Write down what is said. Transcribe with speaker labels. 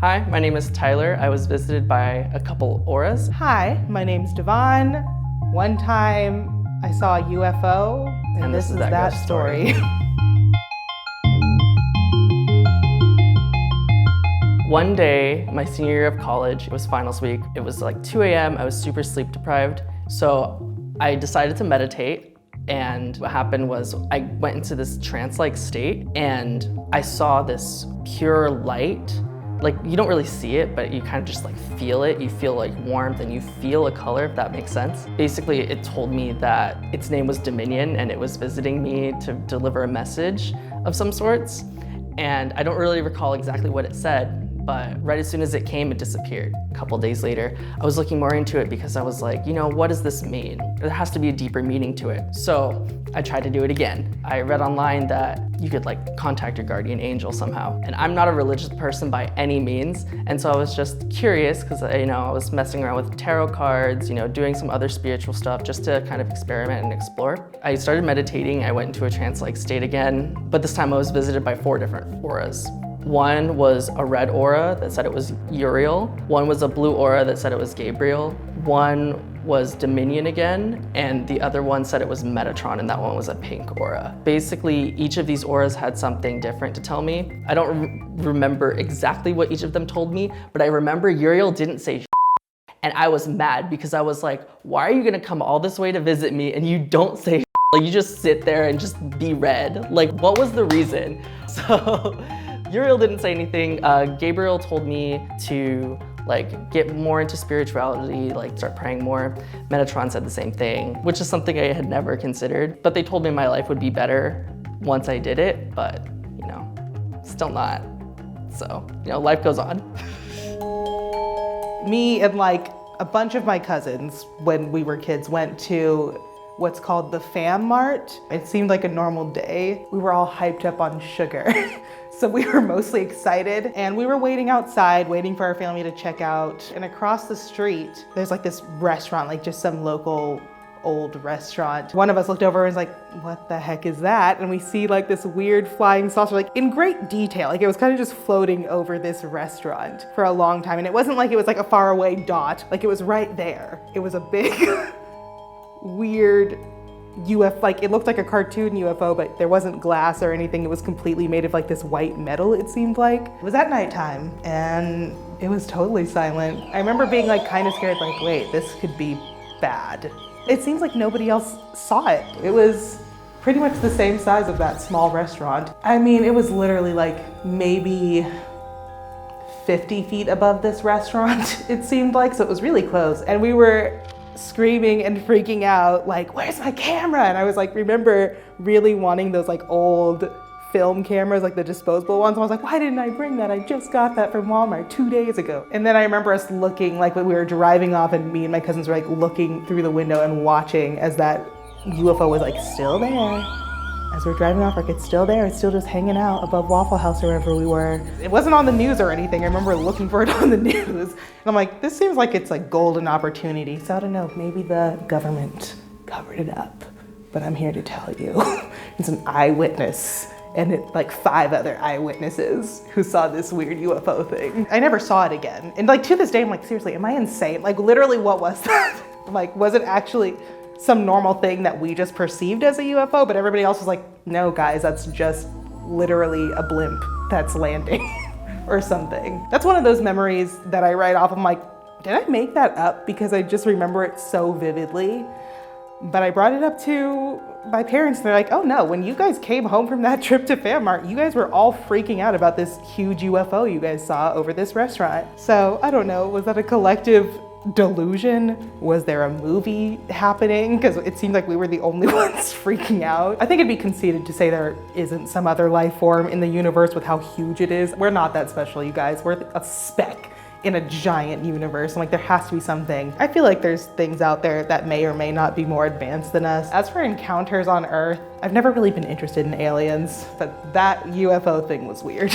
Speaker 1: Hi, my name is Tyler. I was visited by a couple auras.
Speaker 2: Hi, my name's Devon. One time I saw a UFO, and this is that story.
Speaker 1: One day, my senior year of college, it was finals week. It was like 2 a.m. I was super sleep deprived. So I decided to meditate. And what happened was I went into this trance-like state and I saw this pure light. Like, you don't really see it, but you kind of just like feel it. You feel like warmth and you feel a color, if that makes sense. Basically, it told me that its name was Dominion and it was visiting me to deliver a message of some sorts. And I don't really recall exactly what it said, but right as soon as it came, it disappeared. A couple days later, I was looking more into it because I was like, you know, what does this mean? There has to be a deeper meaning to it. So I tried to do it again. I read online that you could like contact your guardian angel somehow. And I'm not a religious person by any means. And so I was just curious because, I was messing around with tarot cards, doing some other spiritual stuff just to kind of experiment and explore. I started meditating. I went into a trance-like state again, but this time I was visited by 4 different auras. One was a red aura that said it was Uriel. One was a blue aura that said it was Gabriel. One was Dominion again, and the other one said it was Metatron, and that one was a pink aura. Basically, each of these auras had something different to tell me. I don't remember exactly what each of them told me, but I remember Uriel didn't say and I was mad because I was like, why are you gonna come all this way to visit me and you don't say like, you just sit there and just be red? Like, what was the reason? So, Uriel didn't say anything. Gabriel told me to get more into spirituality, start praying more. Metatron said the same thing, which is something I had never considered. But they told me my life would be better once I did it, but still not. So, life goes on.
Speaker 2: Me and a bunch of my cousins, when we were kids, went to what's called the Fam Mart. It seemed like a normal day. We were all hyped up on sugar. So we were mostly excited, and we were waiting outside, waiting for our family to check out. And across the street, there's this restaurant, just some local old restaurant. One of us looked over and was like, what the heck is that? And we see this weird flying saucer, in great detail. It was kind of just floating over this restaurant for a long time. And it wasn't it was a far away dot, it was right there. It was a big, weird UFO, it looked like a cartoon UFO, but there wasn't glass or anything. It was completely made of this white metal, it seemed like. It was at nighttime and it was totally silent. I remember being kind of scared, wait, this could be bad. It seems like nobody else saw it. It was pretty much the same size of that small restaurant. I mean, it was literally maybe 50 feet above this restaurant, it seemed like, so it was really close. And we were screaming and freaking out, where's my camera? And I was remember really wanting those old film cameras, the disposable ones. I was like, why didn't I bring that? I just got that from Walmart 2 days ago. And then I remember us looking, when we were driving off, and me and my cousins were looking through the window and watching as that UFO was still there. As we're driving off, it's still there. It's still just hanging out above Waffle House or wherever we were. It wasn't on the news or anything. I remember looking for it on the news. And I'm like, this seems like it's golden opportunity. So I don't know, maybe the government covered it up. But I'm here to tell you, it's an eyewitness and 5 other eyewitnesses who saw this weird UFO thing. I never saw it again. And to this day, I'm seriously, am I insane? Literally, what was that? Was it actually some normal thing that we just perceived as a UFO, but everybody else was like, no guys, that's just literally a blimp that's landing or something. That's one of those memories that I write off. I'm like, did I make that up? Because I just remember it so vividly. But I brought it up to my parents and they're like, oh no, when you guys came home from that trip to Fam Mart, you guys were all freaking out about this huge UFO you guys saw over this restaurant. So I don't know, was that a collective delusion? Was there a movie happening? Because it seemed like we were the only ones freaking out. I think it'd be conceited to say there isn't some other life form in the universe with how huge it is. We're not that special, you guys. We're a speck in a giant universe. I'm there has to be something. I feel like there's things out there that may or may not be more advanced than us. As for encounters on Earth, I've never really been interested in aliens, but that UFO thing was weird.